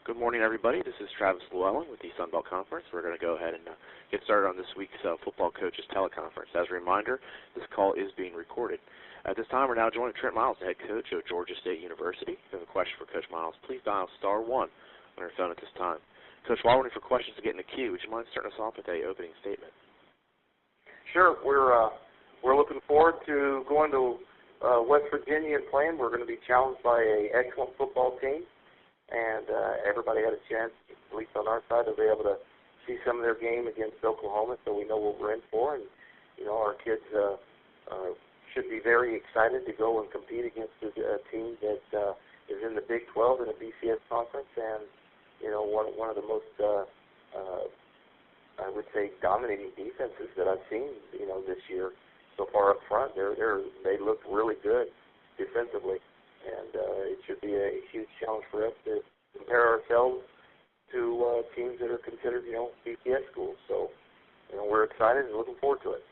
Good morning, everybody. This is Travis Llewellyn with the Sunbelt Conference. We're going to go ahead and get started on this week's football coaches teleconference. As a reminder, this call is being recorded. At this time, we're now joining Trent Miles, the head coach of Georgia State University. If you have a question for Coach Miles, please dial *1 on your phone at this time. Coach, while we're waiting for questions to get in the queue, would you mind starting us off with an opening statement? Sure. We're looking forward to going to West Virginia and playing. We're going to be challenged by an excellent football team, and everybody had a chance, at least on our side, to be able to see some of their game against Oklahoma, so we know what we're in for. And, you know, our kids should be very excited to go and compete against a team that is in the Big 12 in a BCS conference, and, you know, one of the most, I would say, dominating defenses that I've seen, you know, this year so far up front. They look really good defensively, and it should be a huge challenge for us to compare ourselves to teams that are considered, you know, BCS schools. So, you know, we're excited and looking forward to it.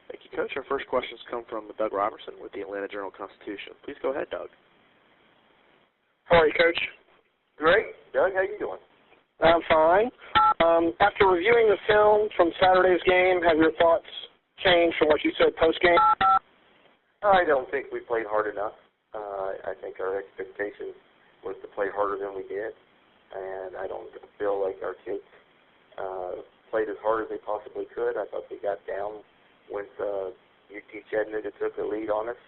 Thank you, Coach. Our first questions come from Doug Robertson with the Atlanta Journal-Constitution. Please go ahead, Doug. How are you, Coach? Great. Doug, how you doing? I'm fine. After reviewing the film from Saturday's game, have your thoughts changed from what you said post-game? I don't think we played hard enough. I think our expectation was to play harder than we did, and I don't feel like our kids played as hard as they possibly could. I thought they got down with UT Chattanooga took the lead on us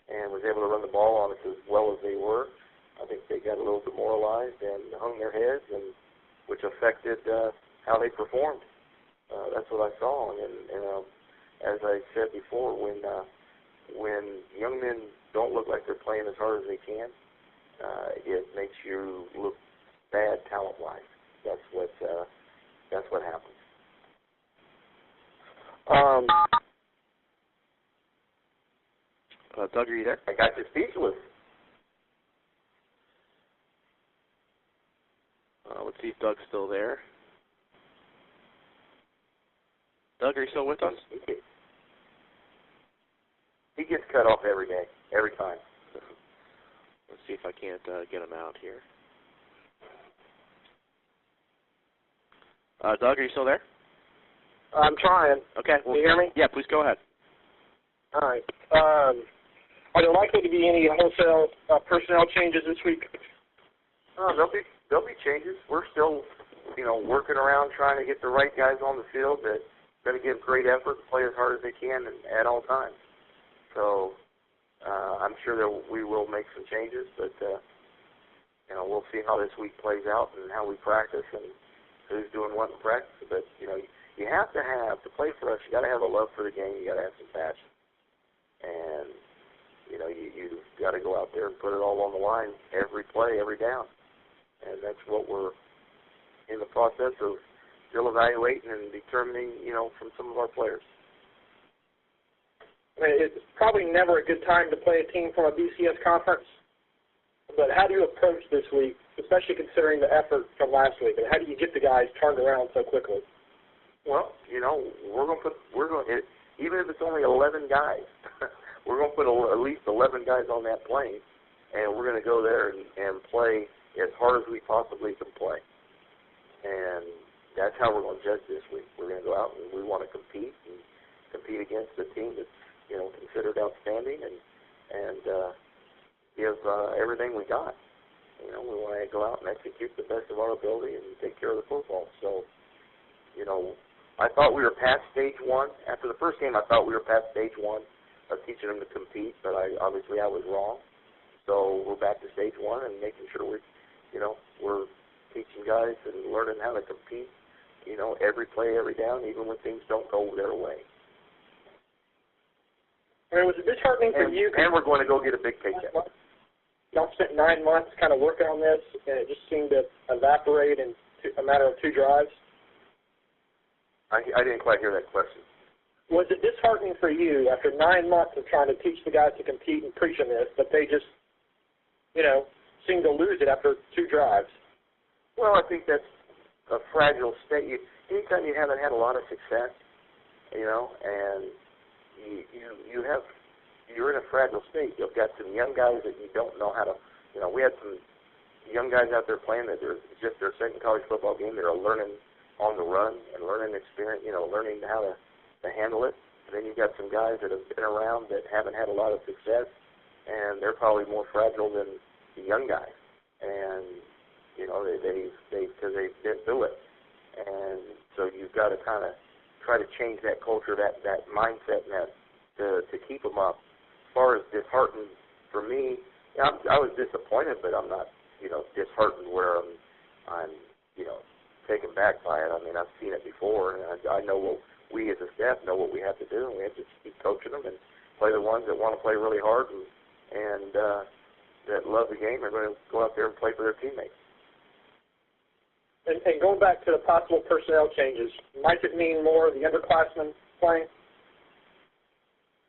and was able to run the ball on us as well as they were. I think they got a little demoralized and hung their heads, and which affected how they performed. That's what I saw. And as I said before, when young men don't look like they're playing as hard as they can, it makes you look bad talent-wise. That's what happens. Doug, are you there? I got you speechless. Let's see if Doug's still there. Doug, are you still with us? He gets cut off every day, every time. Let's see if I can't get him out here. Doug, are you still there? I'm trying. Okay. Can you hear me? Yeah, please go ahead. All right. Are there likely to be any wholesale personnel changes this week? There'll be changes. We're still, you know, working around trying to get the right guys on the field that are going to give great effort, play as hard as they can at all times. So I'm sure that we will make some changes, but you know, we'll see how this week plays out and how we practice and who's doing what in practice. But you know, you have to play for us. You got to have a love for the game. You got to have some passion, and you know, you got to go out there and put it all on the line every play, every down. And that's what we're in the process of still evaluating and determining, you know, from some of our players. I mean, it's probably never a good time to play a team from a BCS conference, but how do you approach this week, especially considering the effort from last week, and how do you get the guys turned around so quickly? Well, you know, even if it's only 11 guys, we're going to put at least 11 guys on that plane, and we're going to go there and play as hard as we possibly can play. And that's how we're going to judge this week. We're going to go out and we want to compete against a team that's, you know, considered outstanding and give everything we got. You know, we want to go out and execute the best of our ability and take care of the football. So, you know, I thought we were past stage one. After the first game, I thought we were past stage one of teaching them to compete, but obviously I was wrong. So we're back to stage one and making sure we're teaching guys and learning how to compete, you know, every play, every down, even when things don't go their way. I mean, was it disheartening for you? And we're going to go get a big paycheck. Y'all spent 9 months kind of working on this, and it just seemed to evaporate in a matter of 2 drives? I didn't quite hear that question. Was it disheartening for you after 9 months of trying to teach the guys to compete and preach on this, but they just, you know, seemed to lose it after 2 drives? Well, I think that's a fragile state. Anytime you haven't had a lot of success, you know, and you're in a fragile state. You've got some young guys that you don't know how to, you know, we had some young guys out there playing that it's just their second college football game. They're learning on the run and learning experience, learning how to handle it. And then you've got some guys that have been around that haven't had a lot of success, and they're probably more fragile than the young guys. And because they've been through it. And so you've got to kind of try to change that culture, that mindset, and to keep them up. As far as disheartened, for me, I was disappointed, but I'm not, disheartened where I'm taken back by it. I mean, I've seen it before, and I know what we as a staff know what we have to do, and we have to keep coaching them and play the ones that want to play really hard and that love the game are going to go out there and play for their teammates. And going back to the possible personnel changes, might it mean more of the underclassmen playing?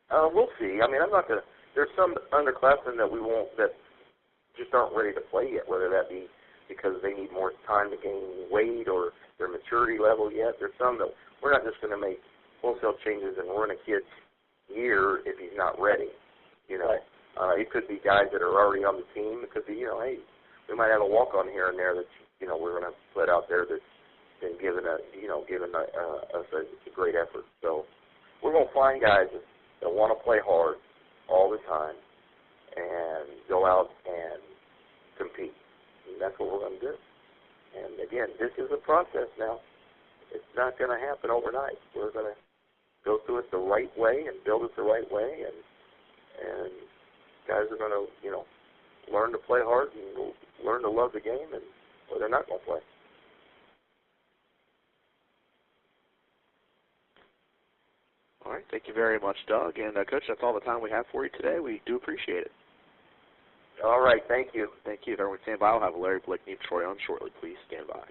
We'll see. I mean, I'm not going to. There's some underclassmen that we won't, that just aren't ready to play yet, whether that be because they need more time to gain weight or their maturity level yet. There's some that we're not just going to make wholesale changes and ruin a kid's year if he's not ready. It could be guys that are already on the team. It could be, hey, we might have a walk-on here and there that, we're going to put out there that's been given us a great effort. So we're going to find guys that want to play hard all the time and go out and compete. And that's what we're going to do. And, again, this is a process now. It's not going to happen overnight. We're going to go through it the right way and build it the right way, and guys are going to, learn to play hard and learn to love the game, or they're not going to play. All right, thank you very much, Doug. And, Coach, that's all the time we have for you today. We do appreciate it. All right, thank you. Thank you. If everyone stand by, I'll have Larry Blickney and Troy on shortly. Please stand by.